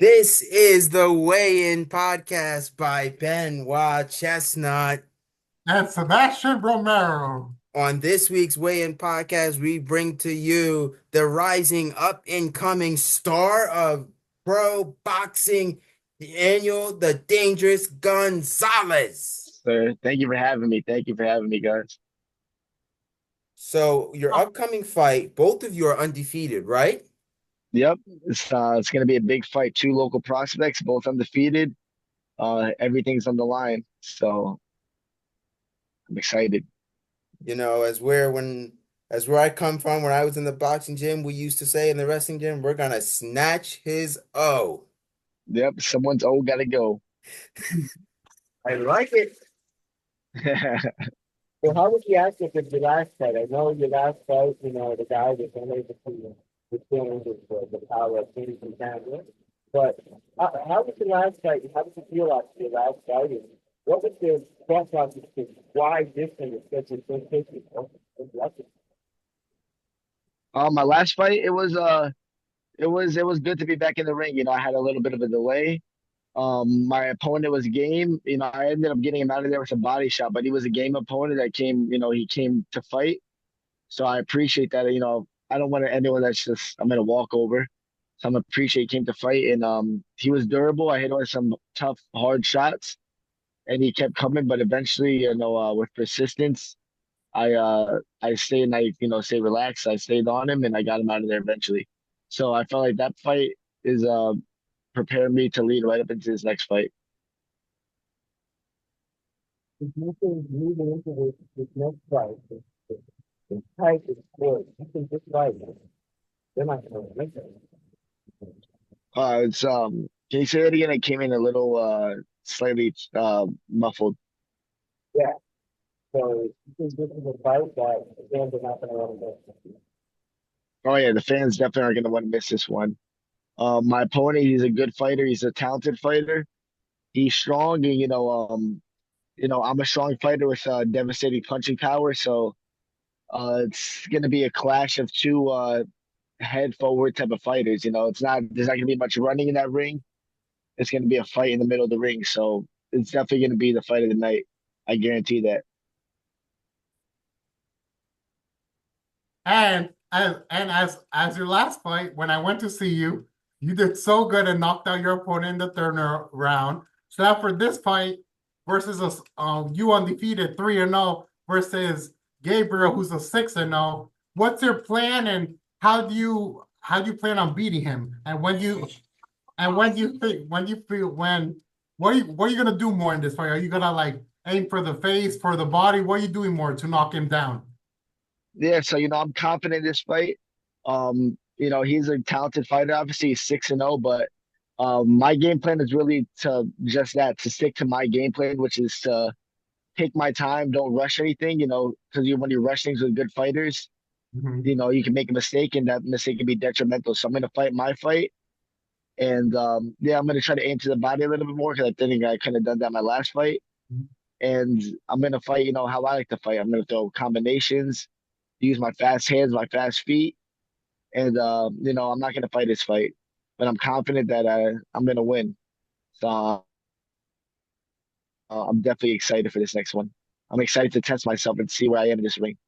This is the Weigh-In Podcast by Benoit Chestnut. And Sebastian Romero. On this week's Weigh-In Podcast, we bring to you the rising up and coming star of pro boxing, the dangerous Gonzalez. Sir, thank you for having me. Thank you for having me, guys. So, your upcoming fight, both of you are undefeated, right? Yep, it's gonna be a big fight. Two local prospects, both undefeated. Everything's on the line, so I'm excited. As where I come from, when I was in the boxing gym, we used to say in the wrestling gym, we're gonna snatch his O. Yep, someone's old gotta go. I like it. So how was the aspect of your last fight? I know your last fight, the guy was unable to withstand the power of finishing Canada. But how was the last fight? How did you feel after your last fight? And what was the thought process to why this thing is such a sensation? My last fight, it was good to be back in the ring. I had a little bit of a delay. My opponent was game. I ended up getting him out of there with a body shot, but he was a game opponent that came. He came to fight. So I appreciate that. I don't want anyone that's just I'm gonna walk over. So I'm appreciate he came to fight, and he was durable. I hit him with some tough, hard shots, and he kept coming. But eventually, with persistence, I stayed and stay relaxed. I stayed on him, and I got him out of there eventually. So I felt like that fight is preparing me to lead right up into his next fight. If you can move into this next fight, this type is good. You can just fight. They're not going to make it. It's Can you say that again? It came in a little slightly muffled. Yeah. So you can get to the fight that again they're not going to want to make. Oh yeah, the fans definitely are gonna want to miss this one. My opponent, he's a good fighter. He's a talented fighter. He's strong, and I'm a strong fighter with devastating punching power. So it's gonna be a clash of two head forward type of fighters. There's not gonna be much running in that ring. It's gonna be a fight in the middle of the ring. So it's definitely gonna be the fight of the night. I guarantee that. And as your last fight, when I went to see you, you did so good and knocked out your opponent in the third round. So now for this fight versus us, you undefeated 3-0 versus Gabriel, who's a 6-0. What's your plan and how do you plan on beating him? And what are you gonna do more in this fight? Are you gonna like aim for the face, for the body? What are you doing more to knock him down? Yeah, so I'm confident in this fight. He's a talented fighter. Obviously, he's 6-0, but my game plan is really to just that, to stick to my game plan, which is to take my time, don't rush anything, because when you rush things with good fighters, Mhm. you can make a mistake and that mistake can be detrimental. So I'm gonna fight my fight. And yeah, I'm gonna try to aim to the body a little bit more because I think I could have done that my last fight. And I'm gonna fight, how I like to fight. I'm gonna throw combinations, use my fast hands, my fast feet, and I'm not gonna fight this fight, but I'm confident that I'm gonna win. So I'm definitely excited for this next one. I'm excited to test myself and see where I am in this ring.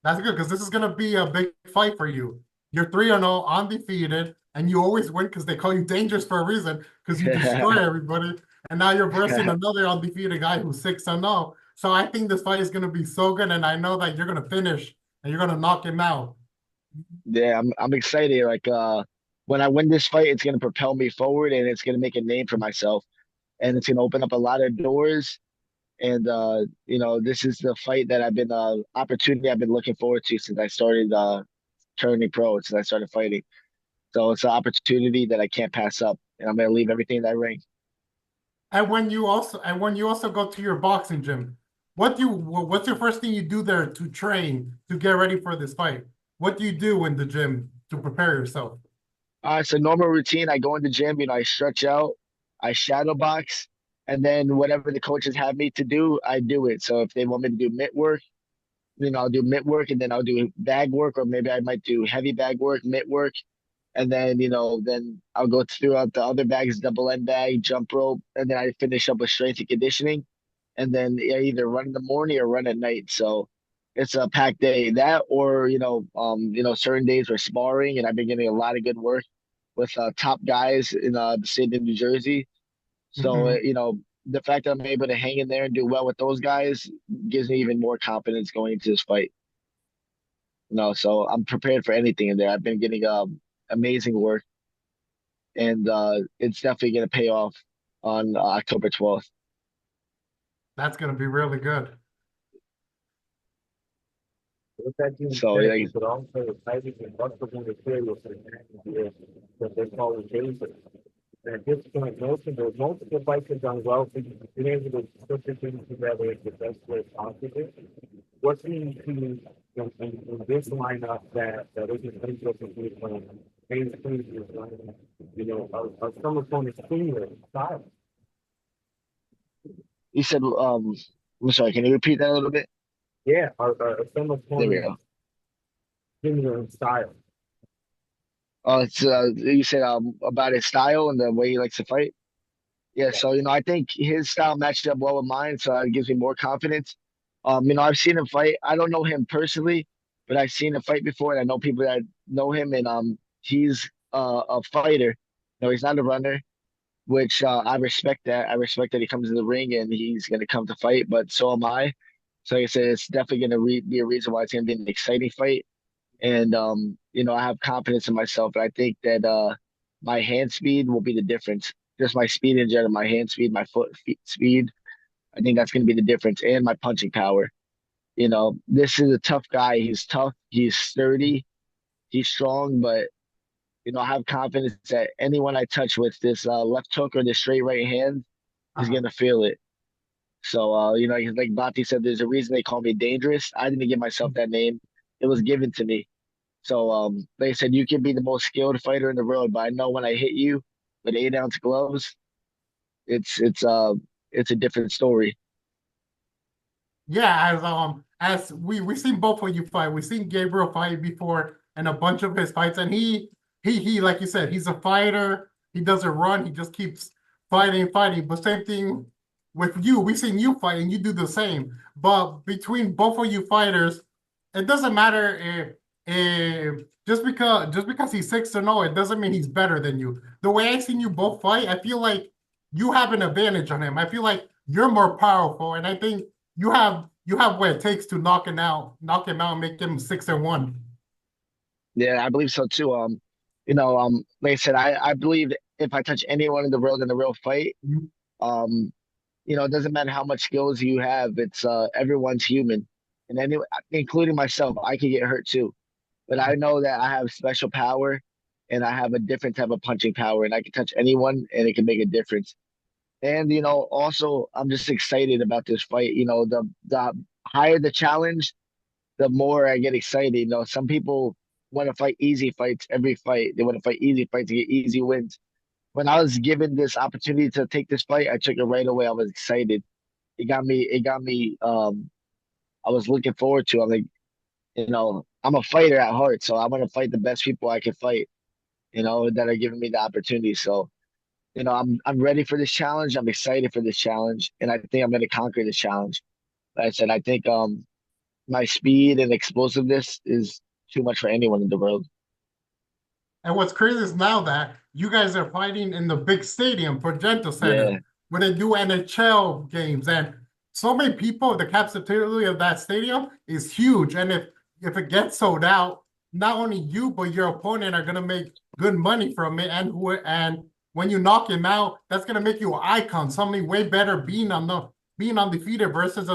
That's good because this is gonna be a big fight for you. You're 3-0, undefeated, and you always win because they call you dangerous for a reason because you destroy everybody. And now you're versing another undefeated guy who's 6-0. So I think this fight is gonna be so good, and I know that you're gonna finish and you're gonna knock him out. Yeah, I'm excited. Like when I win this fight, it's gonna propel me forward and it's gonna make a name for myself. And it's gonna open up a lot of doors. And this is the fight that opportunity I've been looking forward to since I started turning pro, since I started fighting. So it's an opportunity that I can't pass up. And I'm gonna leave everything in that ring. And when you also go to your boxing gym, what's your first thing you do there to train to get ready for this fight? What do you do in the gym to prepare yourself? So normal routine, I go in the gym, I stretch out, I shadow box, and then whatever the coaches have me to do, I do it. So if they want me to do mitt work, I'll do mitt work, and then I'll do bag work, or maybe I might do heavy bag work, mitt work, and then then I'll go throughout the other bags, double end bag, jump rope, and then I finish up with strength and conditioning, and then I either run in the morning or run at night. So it's a packed day. That or certain days we're sparring, and I've been getting a lot of good work with top guys in the state of New Jersey. So Mhm. the fact that I'm able to hang in there and do well with those guys gives me even more confidence going into this fight. So I'm prepared for anything in there. I've been getting amazing work, and it's definitely going to pay off on October 12th. That's gonna be really good. With that being So said, yeah, you could also exciting and multiple material for the next year that they call it basic. And at this point, there's multiple fighters on well for you being able to put the things together in the best way possible. What do you see in this lineup that isn't interesting to you from mainstream is of some opponents similar style? you said I'm sorry. Can you repeat that a little bit? Yeah, are some There we opponents go. similar in style? It's you said about his style and the way he likes to fight. Yeah, Yeah. so I think his style matched up well with mine, so it gives me more confidence. I've seen him fight. I don't know him personally, but I've seen him fight before, and I know people that know him, and he's a fighter. No, he's not a runner, which I respect that. I respect that he comes in the ring and he's going to come to fight, but so am I. So like I said, it's definitely going to be a reason why it's going to be an exciting fight. And I have confidence in myself, and I think that my hand speed will be the difference. Just my speed in general, my hand speed, my feet speed. I think that's going to be the difference, and my punching power. This is a tough guy. He's tough. He's sturdy. He's strong, but I have confidence that anyone I touch with this left hook or this straight right hand is Uh-huh. going to feel it. So, like Bati said, there's a reason they call me dangerous. I didn't give myself that name. It was given to me. So they said you can be the most skilled fighter in the world, but I know when I hit you with 8-ounce gloves, it's it's uh it's a different story. Yeah, as we seen both of you fight. We've seen Gabriel fight before and a bunch of his fights, and he like you said, he's a fighter. He doesn't run, he just keeps fighting, fighting. But same thing with you. We've seen you fight and you do the same. But between both of you fighters, it doesn't matter if just because he's 6-0, it doesn't mean he's better than you. The way I seen you both fight, I feel like you have an advantage on him. I feel like you're more powerful, and I think you have what it takes to knock him out, and make him 6-1. Yeah, I believe so too. Like I said, I believe if I touch anyone in the world in a real fight, Mhm. um, it doesn't matter how much skills you have. It's everyone's human, and including myself, I can get hurt too. But I know that I have special power, and I have a different type of punching power, and I can touch anyone, and it can make a difference. And also I'm just excited about this fight. The higher the challenge, the more I get excited. Some people want to fight easy fights every fight. They want to fight easy fights to get easy wins. When I was given this opportunity to take this fight, I took it right away. I was excited. It got me I was looking forward to. I'm like, I'm a fighter at heart, so I want to fight the best people I can fight, that are giving me the opportunity. So, I'm ready for this challenge. I'm excited for this challenge, and I think I'm going to conquer this challenge. Like I said, I think my speed and explosiveness is too much for anyone in the world. And what's crazy is now that you guys are fighting in the big stadium, Prudential Center, Yeah, where they do NHL games, and so many people. The capacity of that stadium is huge, and if it gets sold out, not only you but your opponent are gonna make good money from it, and when you knock him out, that's gonna make you an icon, something way better being undefeated versus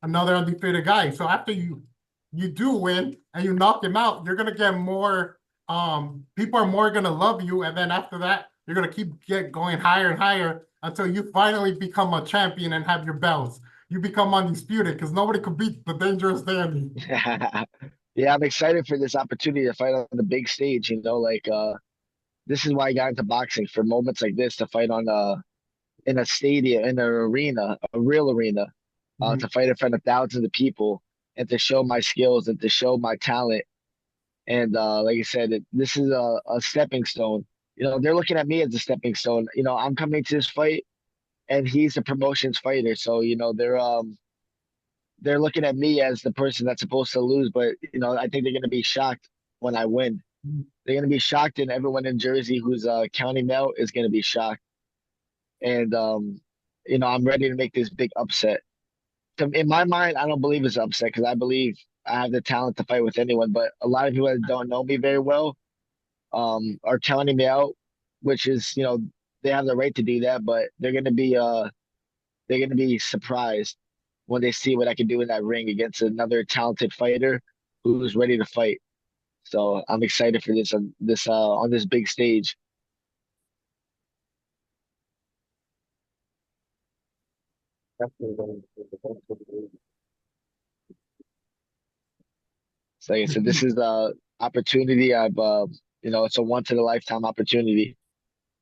another undefeated guy. So after you do win and you knock him out, you're gonna get more people are more gonna love you, and then after that, you're gonna get going higher and higher until you finally become a champion and have your belts. You become undisputed because nobody could beat the Dangerous Dandy. yeah. I'm excited for this opportunity to fight on the big stage. Like this is why I got into boxing for moments like this to fight on in a stadium, in an arena, a real arena, Mhm. to fight in front of thousands of people and to show my skills and to show my talent. And like I said, this is a stepping stone. They're looking at me as a stepping stone. I'm coming to this fight, and he's a promotions fighter. So they're looking at me as the person that's supposed to lose. But I think they're gonna be shocked when I win. They're gonna be shocked, and everyone in Jersey who's counting me out is gonna be shocked. And I'm ready to make this big upset. In my mind, I don't believe it's upset because I believe I have the talent to fight with anyone. But a lot of people that don't know me very well are counting me out, which is, they have the right to do that, but they're gonna be surprised when they see what I can do in that ring against another talented fighter who's ready to fight. So I'm excited for this on this big stage. Definitely going to the So like I said, this is a opportunity. It's a once in a lifetime opportunity.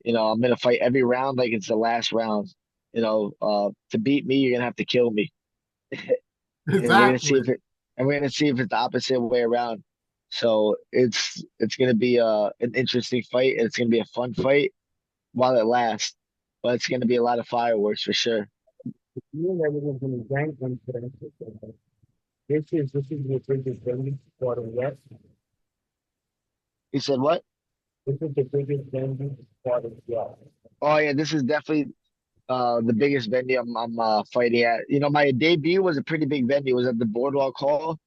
I'm gonna fight every round like it's the last round. To beat me, you're gonna have to kill me. and we're gonna see Exactly. if it and we're gonna see if it's the opposite way around. So it's gonna be an interesting fight, and it's gonna be a fun fight while it lasts. But it's gonna be a lot of fireworks for sure. You and everyone's going to rank them for this is the biggest venue sport in West. He said what? This is the biggest venue sport in West. Oh yeah, this is definitely the biggest venue I'm fighting at. My debut was a pretty big venue. It was at the Boardwalk Hall.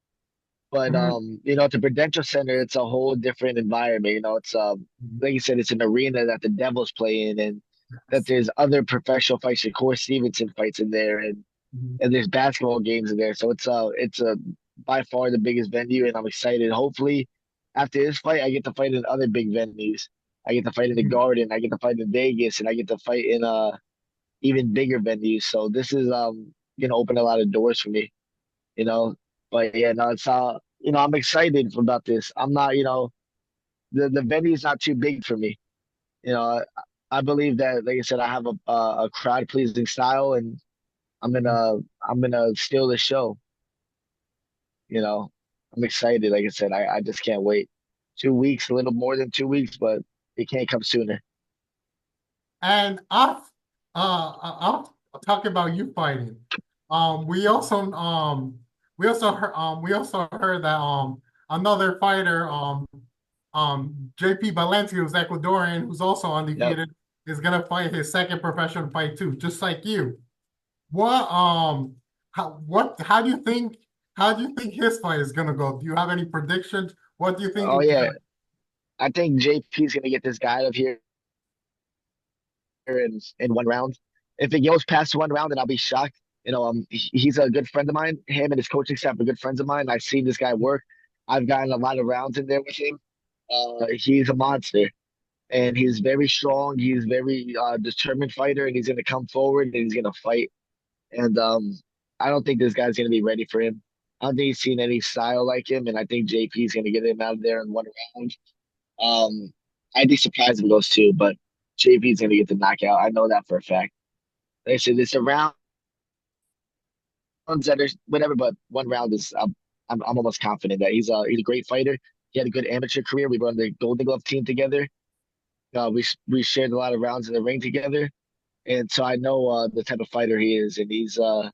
But Mhm. at the Prudential Center, it's a whole different environment. It's like you said, it's an arena that the Devils play in, and that there's other professional fights. Shakur Stevenson fights in there, and Mhm. and there's basketball games in there. So it's by far the biggest venue, and I'm excited. Hopefully, after this fight, I get to fight in other big venues. I get to fight in the Mhm. Garden. I get to fight in Vegas, and I get to fight in even bigger venues. So this is gonna open a lot of doors for me you know. But yeah, no, it's I'm excited about this. I'm not, the venue is not too big for me. You know, I believe that, like I said, I have a crowd pleasing style, and I'm gonna I'm gonna steal the show. You know, I'm excited. Like I said, I just can't wait. 2 weeks, a little more than 2 weeks, but it can't come sooner. And I'll talk about you fighting. Um, we also um we also heard that another fighter JP Valencia, who's Ecuadorian, who's also Yep. undefeated, is gonna fight his second professional fight too, just like you. What how do you think his fight is gonna go? Do you have any predictions? What do you think Oh is yeah, gonna I think JP's gonna get this guy out of here in 1 round. If it goes past 1 round, then I'll be shocked. He's a good friend of mine. Him and his coaching staff are good friends of mine. I've seen this guy work. I've gotten a lot of rounds in there with him. He's a monster, and he's very strong. He's very determined fighter, and he's going to come forward and he's going to fight. And I don't think this guy's going to be ready for him. I don't think he's seen any style like him, and I think JP's going to get him out of there in 1 round. Um, I'd be surprised if it goes two, but JP's going to get the knockout. I know that for a fact. Like I said, it's a rounds that are whatever, but 1 round is I'm almost confident that he's a great fighter. He had a good amateur career. We run the Golden Glove team together. We shared a lot of rounds in the ring together, and so I know the type of fighter he is, and he's a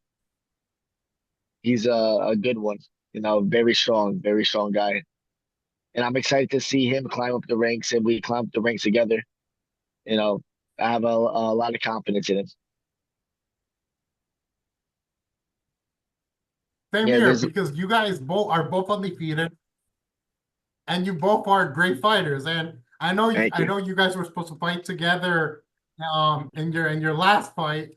good one. Very strong guy, and I'm excited to see him climb up the ranks, and we climb up the ranks together. You know, I have a lot of confidence in him. same Yeah, here there's because you guys both undefeated and you both are great fighters. And thank I you. know you guys were supposed to fight together in your last fight.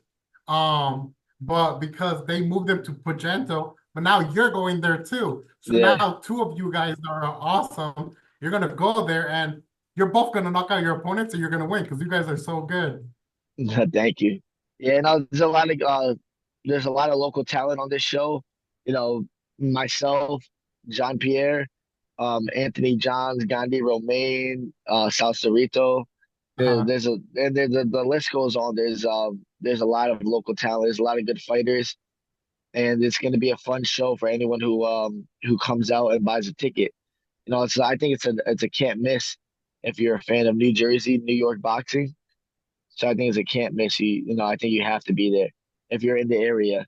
But because they moved them to Pagento, but now you're going there too. So Yeah, now two of you guys are awesome. You're gonna go there and you're both gonna knock out your opponents and you're gonna win because you guys are so good. thank you. Yeah, no, there's a lot of local talent on this show. You know, myself, Jean Pierre, Anthony Johns, Gandhi Romaine, Sal Cerrito. There, Uh-huh. there's a and there, the list goes on. There's a lot of local talent. There's a lot of good fighters, and it's going to be a fun show for anyone who comes out and buys a ticket. It's I think it's a can't miss if you're a fan of New Jersey, New York boxing. So I think it's a can't miss. I think you have to be there if you're in the area.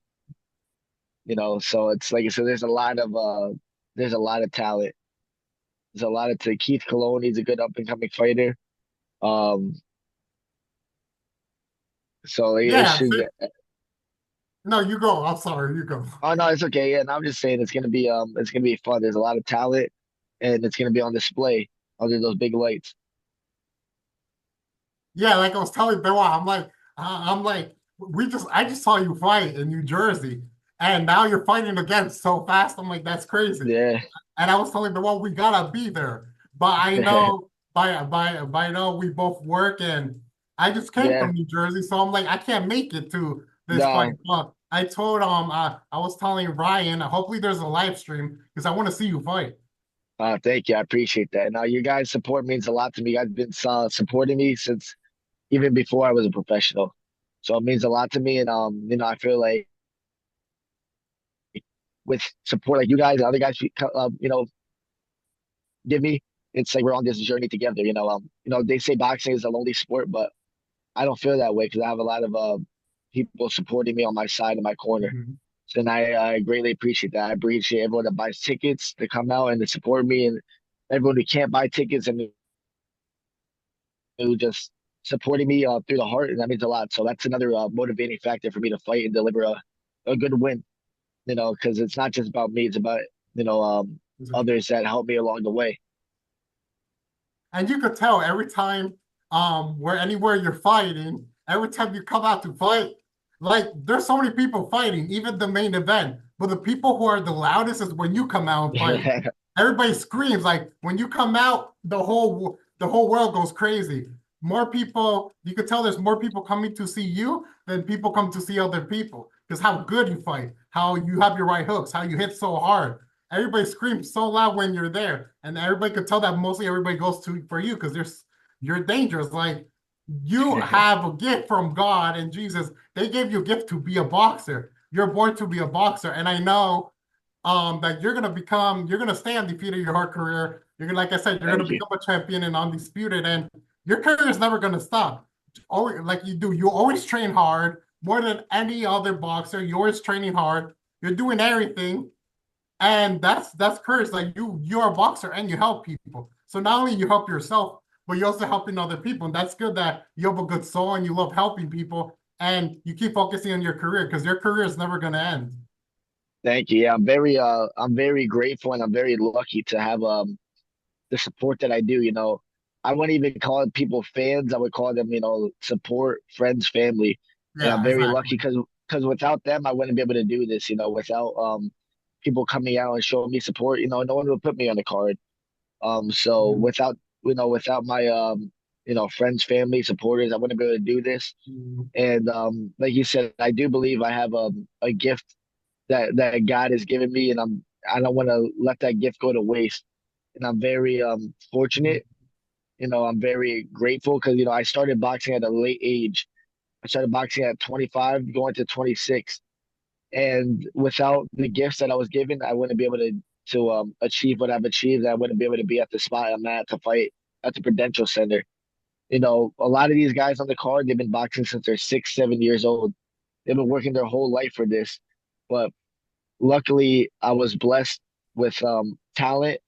So it's like so there's a lot of talent. There's a lot of to Keith Colon. He's a good up and coming fighter. Um, so it Yeah. should. No, you go. I'm sorry. You go. Oh no, it's okay. Yeah, and I'm just saying it's gonna be fun. There's a lot of talent, and it's gonna be on display under those big lights. Yeah, like I was telling Benoit, I'm like, I just saw you fight in New Jersey, and now you're fighting again so fast. I'm like, that's crazy. Yeah, And I was telling Benoit, we gotta be there. But I know by now we both work, and I just came yeah. from New Jersey, so I'm like, I can't make it to this fight. No, But I told I was telling Ryan, hopefully there's a live stream because I want to see you fight. thank you. I appreciate that. Now, your guys' support means a lot to me. You guys been supporting me since even before I was a professional, so it means a lot to me. And I feel like with support like you guys, and other guys, give me, it's like we're on this journey together. They say boxing is a lonely sport, but I don't feel that way because I have a lot of people supporting me on my side and my corner. Mhm. So, and I greatly appreciate that. I appreciate everyone that buys tickets to come out and to support me, and everyone who can't buy tickets and who just supporting me through the heart, and that means a lot. So that's another motivating factor for me to fight and deliver a good win. Because it's not just about me; it's about you know um, others that help me along the way. And you could tell every time where anywhere you're fighting, every time you come out to fight, like there's so many people fighting, even the main event. But the people who are the loudest is when you come out and fight. Everybody screams like when you come out, the whole world goes crazy. More people, you could tell there's more people coming to see you than people come to see other people. Because how good you fight, how you have your right hooks, how you hit so hard. Everybody screams so loud when you're there, and everybody could tell that mostly everybody goes to for you because you're dangerous. Like you have a gift from God and Jesus. They gave you a gift to be a boxer. You're born to be a boxer, and I know that you're gonna stay undefeated your whole career. You're gonna, like I said, you're gonna Thank you, become a champion and undisputed, and your career is never gonna stop. Always, like you do, you always train hard more than any other boxer. You're always training hard. You're doing everything, and that's courage. Like you're a boxer and you help people. So not only you help yourself, but you're also helping other people. And that's good that you have a good soul and you love helping people and you keep focusing on your career because your career is never gonna end. thank you. Yeah, I'm very grateful and I'm very lucky to have the support that I do. I wouldn't even call people fans. I would call them, support, friends, family. And I'm Yeah, very exactly. lucky because without them, I wouldn't be able to do this. Without people coming out and showing me support, no one would put me on the card. So Mhm. without my friends, family, supporters, I wouldn't be able to do this. Mhm. And like you said, I do believe I have a gift that God has given me, and I don't want to let that gift go to waste. And I'm very fortunate. I'm very grateful because I started boxing at a late age. I started boxing at 25, going to 26, and without the gifts that I was given, I wouldn't be able to achieve what I've achieved. I wouldn't be able to be at the spot I'm at to fight at the Prudential Center. A lot of these guys on the card, they've been boxing since they're 6, 7 years old. They've been working their whole life for this. But luckily, I was blessed with talent,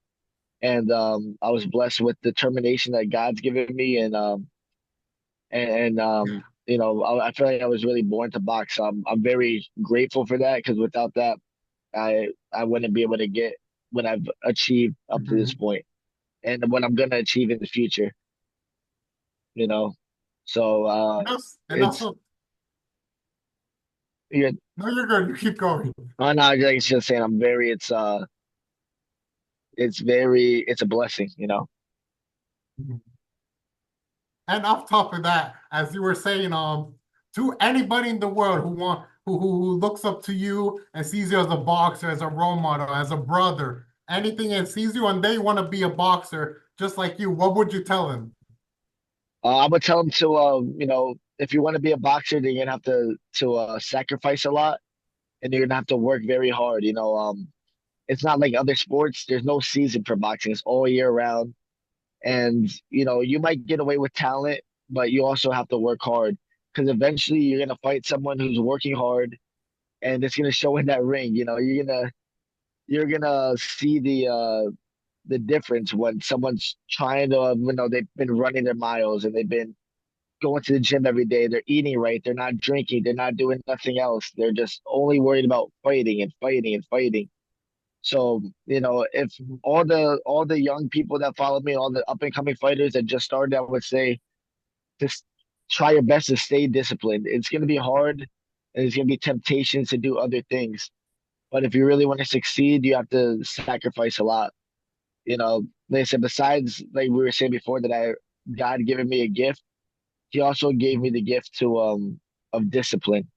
and I was blessed with determination that God's given me, and I feel like I was really born to box. So I'm very grateful for that because without that, I wouldn't be able to get what I've achieved up to this Mhm. point, and what I'm gonna achieve in the future. You know, so And it's also, yeah. no, you're good. You keep going. Oh no, it's just saying I'm very. It's a blessing. Mhm. And off top of that, as you were saying, to anybody in the world who looks up to you and sees you as a boxer, as a role model, as a brother, anything, and sees you and they want to be a boxer just like you, what would you tell them? I would tell them to, if you want to be a boxer, then you're gonna have to sacrifice a lot, and you're gonna have to work very hard. it's not like other sports. There's no season for boxing. It's all year round. And, you might get away with talent, but you also have to work hard because eventually you're going to fight someone who's working hard and it's going to show in that ring. You're going to see the difference when someone's trying to, they've been running their miles and they've been going to the gym every day. They're eating right. They're not drinking. They're not doing nothing else. They're just only worried about fighting and fighting and fighting. So, if all the young people that follow me, all the up and coming fighters that just started, I would say just try your best to stay disciplined. It's going to be hard and there's going to be temptations to do other things. But if you really want to succeed, you have to sacrifice a lot. Like I said, besides, like we were saying before, that God given me a gift, he also gave me the gift of discipline.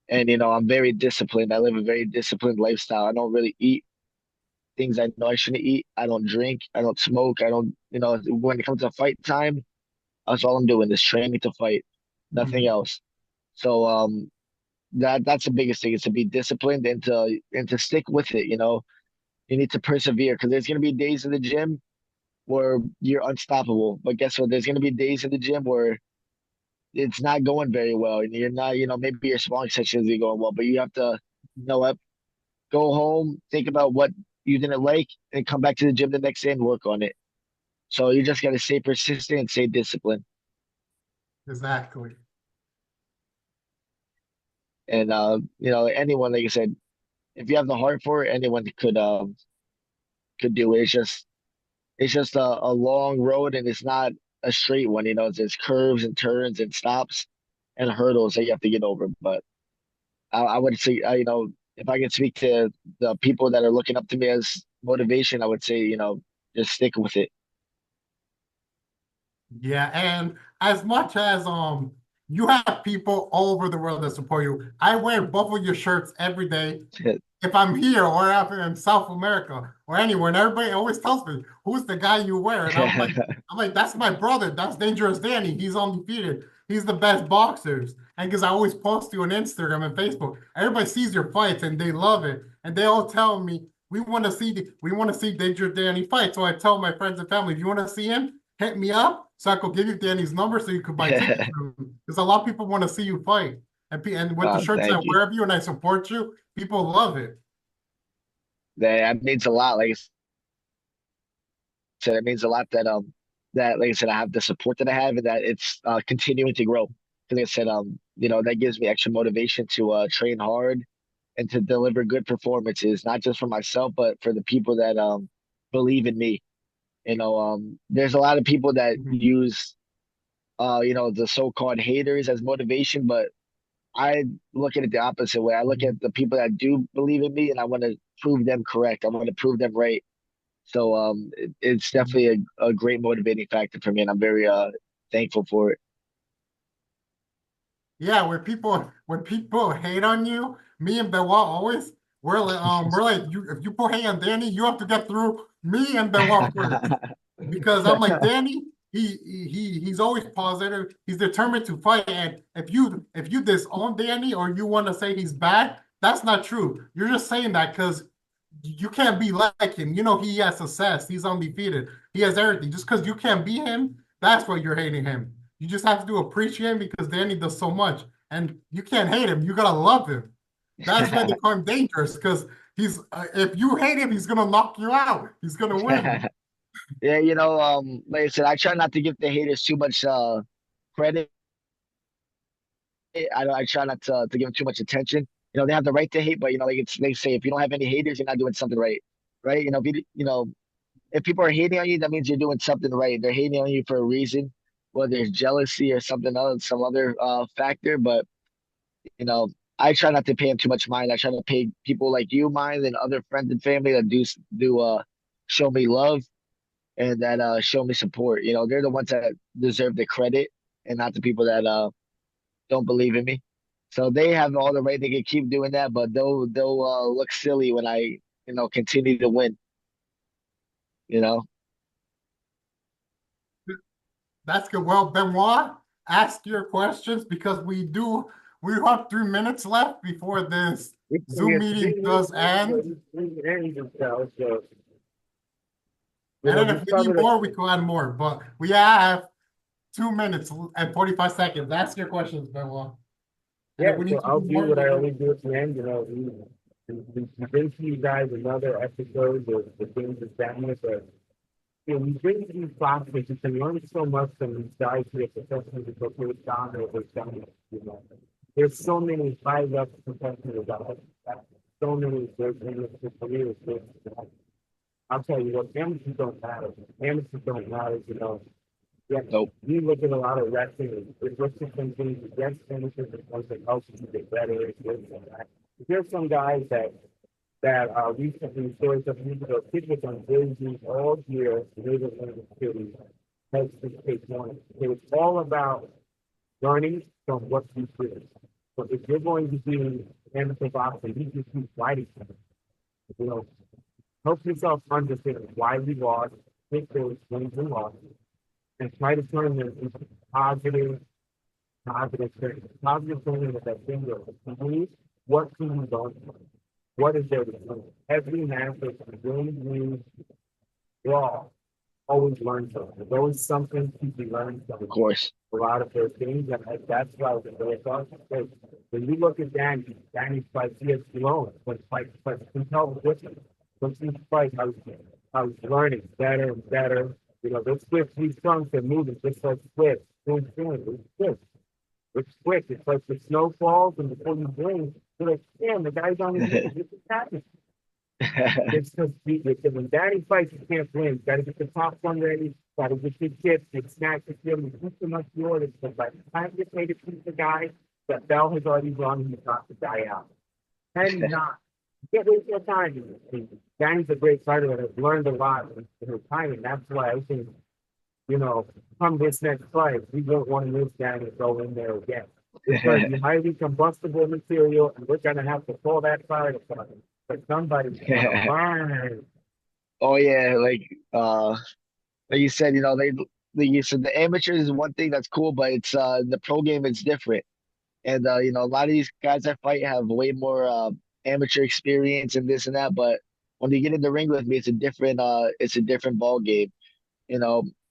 And I'm very disciplined. I live a very disciplined lifestyle. I don't really eat things I know I shouldn't eat. I don't drink. I don't smoke. I don't, when it comes to fight time, that's all I'm doing is training to fight, nothing Mhm. else. So that's the biggest thing is to be disciplined and to stick with it. You need to persevere because there's gonna be days in the gym where you're unstoppable. But guess what? There's gonna be days in the gym where it's not going very well, and you're not, maybe your sparring sessions are going well, but you have to, what, go home, think about what you didn't like, and come back to the gym the next day and work on it. So you just got to stay persistent and stay disciplined. Exactly. And anyone, like I said, if you have the heart for it, anyone could do it. It's just a long road, and it's not a straight one. There's curves and turns and stops and hurdles that you have to get over. But I would say, if I could speak to the people that are looking up to me as motivation, I would say, just stick with it. Yeah, and as much as you have people all over the world that support you. I wear both of your shirts every day if I'm here or if I'm in South America or anywhere, and everybody always tells me, "Who's the guy you wear?" And I'm like, "That's my brother. That's Dangerous Danny. He's undefeated. He's the best boxers." And because I always post you on Instagram and Facebook, everybody sees your fights and they love it, and they all tell me, "We want to see Dangerous Danny fight." So I tell my friends and family, "If you want to see him, hit me up so I could give you Danny's number so you could buy tickets for him." Because a lot of people want to see you fight. And with the shirts I Thank you. wear of you and I support you, people love it. That means a lot. Like I said, it means a lot that like I said, I have the support that I have and that it's continuing to grow. 'Cause like I said, that gives me extra motivation to train hard and to deliver good performances, not just for myself, but for the people that believe in me. There's a lot of people that Mhm. use the so-called haters as motivation, but I look at it the opposite way. I look Mhm. at the people that do believe in me and I want to prove them correct. I want to prove them right. So it's Mhm. definitely a great motivating factor for me, and I'm very thankful for it. Yeah, when people hate on you, me and Benoit always we're like you if you put hate on Danny, you have to get through me and Benoit first. Because I'm like Danny, he's always positive. He's determined to fight. And if you disown Danny or you want to say he's bad, that's not true. You're just saying that because you can't be like him. He has success. He's undefeated. He has everything. Just because you can't be him, that's why you're hating him. You just have to appreciate him because Danny does so much, and you can't hate him. You gotta love him. That's why they call him dangerous because he's if you hate him, he's gonna knock you out. He's gonna win. Yeah, like I said, I try not to give the haters too much credit. I try not to give them too much attention. They have the right to hate, but like they say, if you don't have any haters, you're not doing something right, right? If people are hating on you, that means you're doing something right. They're hating on you for a reason, whether it's jealousy or something else, some other factor. But you know, I try not to pay them too much mind. I try to pay people like you mind and other friends and family that do show me love and that show me support. They're the ones that deserve the credit and not the people that don't believe in me. So they have all the right. They can keep doing that, but they'll look silly when I continue to win. You know. That's good. Well, Benoit, ask your questions because we have 3 minutes left before this Zoom meeting does end. End themselves, so, And then we if we need covered more, we can add more. But we have 2 minutes and 45 seconds. Ask your questions, Benoit. And if yeah, we so need to I'll do do more, what I we'll do. always do at the end, we bring to you guys another episode of the things of family, but we bring these classes, you can learn so much from these guys here, professionals who go through down over time, There's so many high level professionals out there, so many great careers. I'll tell you what, amateurs don't matter. Amateurs don't matter, Yeah, Nope. we look at a lot of wrestling. It looks at some things against amateurs and things that helps you get better. There's some guys that recently stories of years ago, kids with on jerseys all year, they were in the city. Takes this take one. It's all about learning from what you do. So if you're going to do amateur boxing, you just keep fighting. You know, help yourself understand why we lost, take those wins and losses, and try to turn them into positive, positive things with that finger. What can you learn? What is there to do? Every master can really use law. Always learn something. There's always something to be learned from Of course. a lot of those things, and that's why it's awesome. When you look at Danny's fight, he has grown, but you can tell the difference. Once he fight, I was learning better and better. Those swift, these songs are moving just like swift. It's swift. It's quick. It's like the snow falls, and before you blink, you're like, damn, the guy's on his knees. This is happening. It's because when Danny fights, you can't win. You got to get the top one ready. Got to get your chips. They snatch the field. You put them up the orders. But by the time you pay to keep the guy, the bell has already rung and you got the guy out. And not. You can't waste your time. Danny's a great fighter that has learned a lot in his time. And that's why I think, come this next fight, we don't want to miss Danny and go in there again. It's going to be highly combustible material, and we're going to have to pull that fire apart. But somebody's going to learn. Oh yeah, like you said, like you said, the amateurs is one thing that's cool, but it's the pro game it's different. And a lot of these guys I fight have way more amateur experience and this and that, but when you get in the ring with me, it's a different ball game.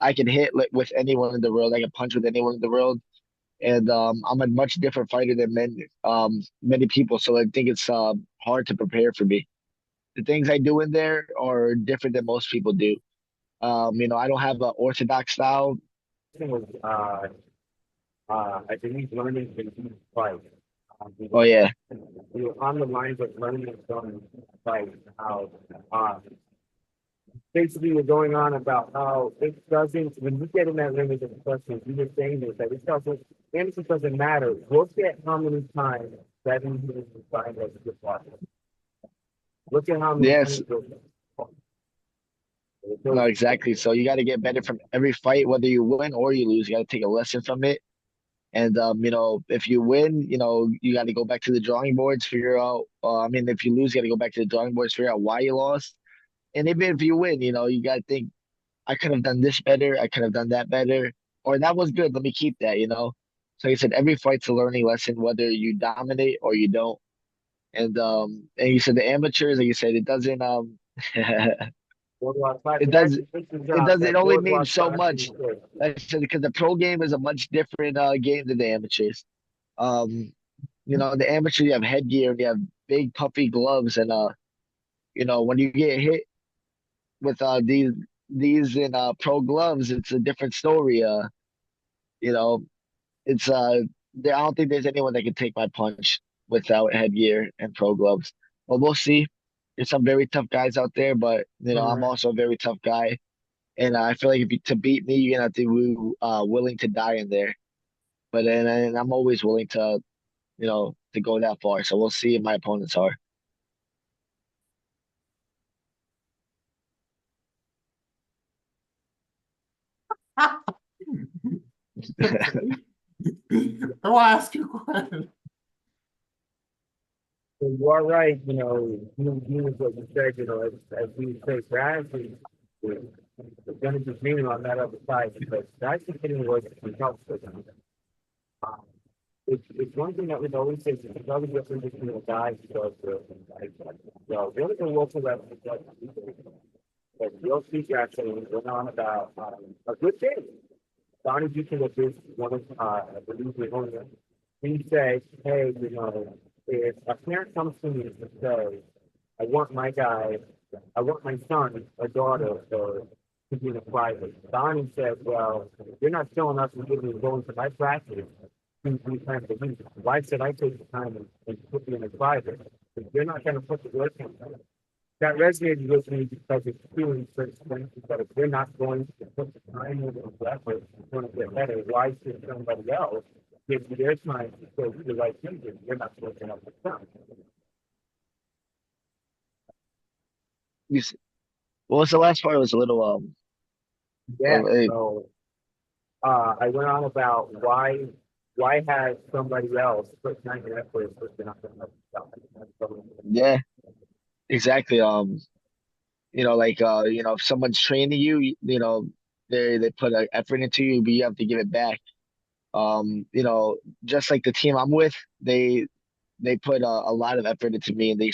I can hit with anyone in the world. I can punch with anyone in the world, and I'm a much different fighter than many people. So I think it's hard to prepare for me. The things I do in there are different than most people do. I don't have an orthodox style. Was, I think he's learning in each fight. Oh yeah, On the lines of learning from fight, how basically we're going on about how it doesn't, when you get in that ring with the questions, you were saying this, that it doesn't matter. Look at how many times that he's decided as a good partner. Look at how many yes, times no, exactly. So you got to get better from every fight, whether you win or you lose. You got to take a lesson from it. And if you win, you got to go back to the drawing boards, figure out. I mean, if you lose, you got to go back to the drawing boards, figure out why you lost. And even if you win, you got to think, I could have done this better, I could have done that better, or that was good. Let me keep that. So like I said, every fight's a learning lesson, whether you dominate or you don't. And you said the amateurs, like you said, it doesn't boardwalk it classic. does Actually, this is it that only means boardwalk so classic. much. Like I said, because the pro game is a much different game than the amateurs. Um, the amateur you have headgear and you have big puffy gloves and when you get hit with these in pro gloves, it's a different story. You know, it's I don't think there's anyone that can take my punch without headgear and pro gloves. But we'll see. There's some very tough guys out there, but I'm Correct. also a very tough guy. And I feel like to beat me, you're gonna have to be willing to die in there. But then and I'm always willing to go that far. So we'll see if my opponents are. I will ask you a question. So you are right, you was what you said, as we say, gradually, we're going to be leaning on that other side because that's the getting worse and helps with them. Um, it's one thing that we've always said, it's another difference between a guy who does this and a guy who doesn't. So, the other thing we'll put up is that, but real speaker actually went on about, a good thing. Donnie Beacon was this one of, I believe the owner. He said, hey, you know, if a parent comes to me and says, I want my guy, I want my son or daughter to be in a private. Donnie said, well, you're not showing up and giving me going to my practice 2, 3 times a week. Why should I take the time and put you in a private? If you're not going to put the work in, that resonated with me because it's feeling so expensive. But if they're not going to put the time into the effort to get better, why should somebody else give you their time to go do the right thing? You're not working up the time. You s- What was the last part? It was a little Yeah. uh, So I went on about why has somebody else put time and effort if they're not going to help themselves? yeah, exactly. Like if someone's training you, they put an effort into you, but you have to give it back. Just like the team I'm with, they put a lot of effort into me, and they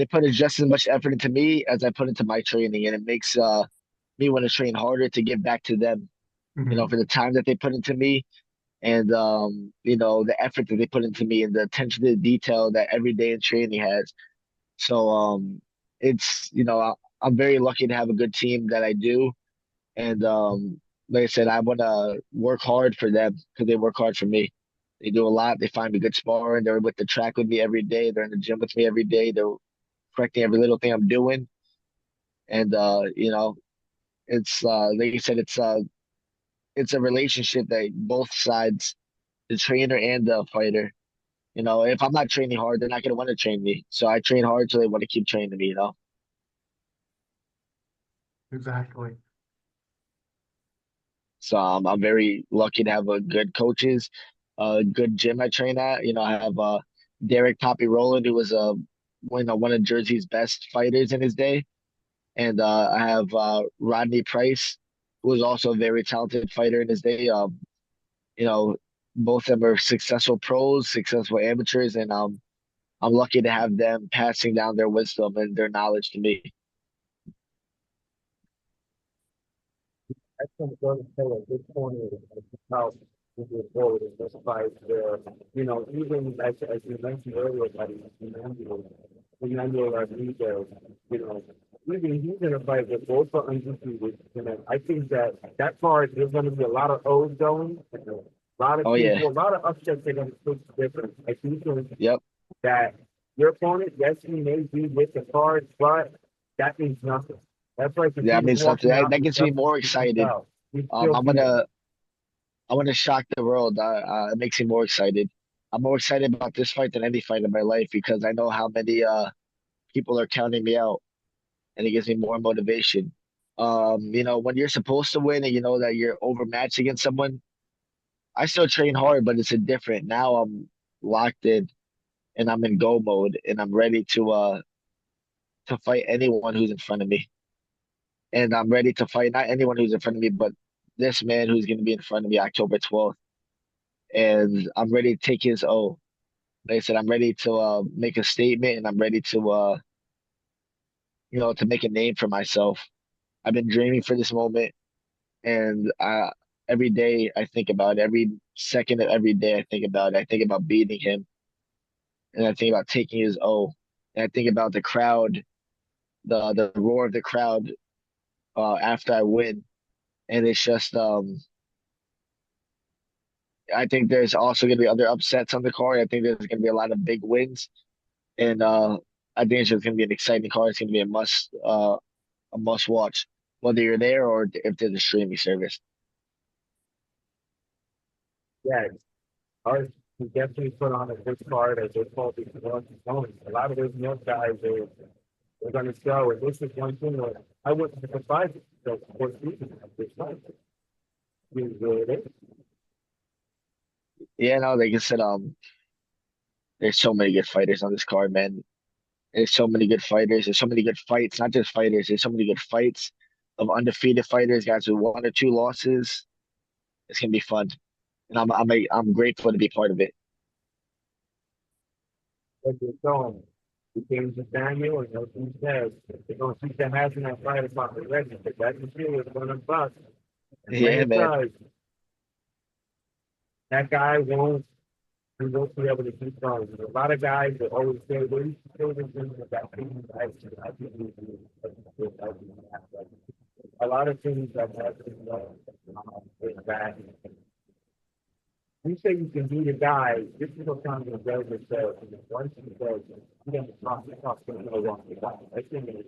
put just as much effort into me as I put into my training, and it makes me want to train harder to give back to them, Mhm. for the time that they put into me, and the effort that they put into me, and the attention to the detail that every day in training has. So it's I'm very lucky to have a good team that I do, and like I said, I want to work hard for them because they work hard for me. They do a lot. They find me good sparring. They're with the track with me every day. They're in the gym with me every day. They're correcting every little thing I'm doing. And it's like you said, it's a relationship that both sides, the trainer and the fighter. If I'm not training hard, they're not gonna want to train me. So I train hard so they want to keep training me. Exactly. So I'm very lucky to have a good coaches, a good gym I train at. I have Derek Poppy Rowland, who was one of Jersey's best fighters in his day, and I have Rodney Price, who was also a very talented fighter in his day. You know, both of them are successful pros, successful amateurs, and I'm lucky to have them passing down their wisdom and their knowledge to me. That's going to play a good corner of how we move forward in this fight where, even as you mentioned earlier, buddy, Emmanuel Rodriguez, you know, even he's in a fight with both are undefeated. I think that card there's going to be a lot of O's going, and a lot of Oh yeah, people, a lot of upsets are going to take the difference. I think yep, that your opponent, yes, he may be with the card, but that means nothing. That's like if he that was means something. walking That, out that and gets me stuff more excited. himself, he'd Um, still I'm be there. gonna I want to shock the world. It makes me more excited. I'm more excited about this fight than any fight in my life because I know how many people are counting me out, and it gives me more motivation. When you're supposed to win and you know that you're overmatched against someone, I still train hard, but it's a different. Now I'm locked in and I'm in go mode and I'm ready to fight anyone who's in front of me. And I'm ready to fight not anyone who's in front of me, but this man who's going to be in front of me October 12th. And I'm ready to take his O. Like I said, I'm ready to make a statement and I'm ready to make a name for myself. I've been dreaming for this moment, and every day I think about it. Every second of every day I think about it. I think about beating him, and I think about taking his O, and I think about the crowd, the roar of the crowd after I win, and it's just I think there's also going to be other upsets on the card. I think there's going to be a lot of big wins, and I think it's just going to be an exciting card. It's going to be a must watch, whether you're there or if there's a streaming service. Yeah, ours we definitely put on a good card as they call these components. A lot of those young guys are going to show, and this is one thing where I wouldn't be surprised that for season at this time. You really it is. Yeah, no, like I said, there's so many good fighters on this card, man. There's so many good fighters. There's so many good fights, not just fighters. There's so many good fights of undefeated fighters, guys with one or two losses. It's gonna be fun. and I'm grateful to be part of it. What you're showing. You came to Daniel and no he says, they're going to keep the hazard that fight about the register. That's the deal is going to bust. And when Yeah, it man. does, that guy won't, he won't be able to keep going. There's a lot of guys that always say, well, you should still be doing that. I think we do. A lot of things that have is bad. You say you can beat a guy, this is what comes with Rover says, and once he says, you don't talk to no one. I think it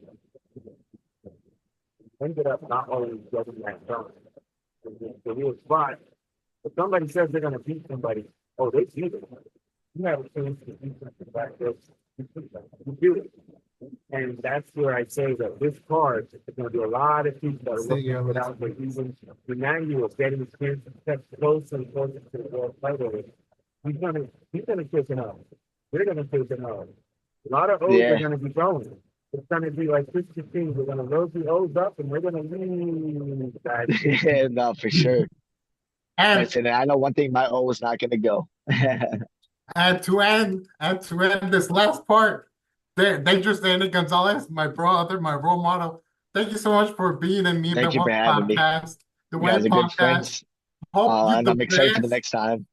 ended up not always getting that done. The real spot. If somebody says they're gonna beat somebody, oh, they beat it. You have a chance to beat something like this. You do it. And that's where I say that this card is going to be a lot of people that are looking at it out there. Even Emmanuel getting his chance to step closer and closer to the world title. He's gonna take it out. We're gonna take it out. A lot of O's are Yeah, gonna be going. It's gonna be like 15. We're gonna load the O's up and we're gonna lean that. yeah, no, for sure. And Listen, I know one thing, my O is not gonna go. and to end this last part, Dangerous Danny Gonzalez, my brother, my role model. Thank you so much for being in Me Thank But you for One having me. podcast, the You guys Wayne are good podcast. friends, Hope you and the I'm excited for the best. next time.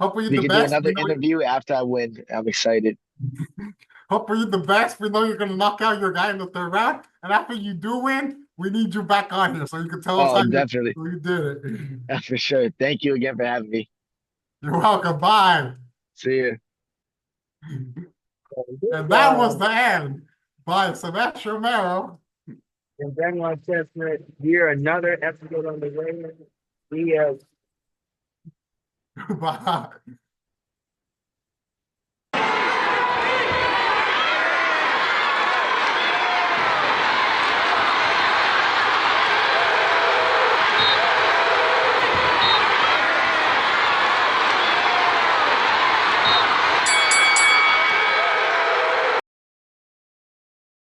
Hope you We the can do best. another interview after I win. I'm excited. Hope you the best. We know you're gonna knock out your guy in the third round, and after you do win, we need you back on here so you can tell us Oh, how definitely. you did it. For sure. Thank you again for having me. You're welcome. Bye. See you. And that was the end by Sebastian Romero. And then like Chestnut, here another episode on the way. We Bye.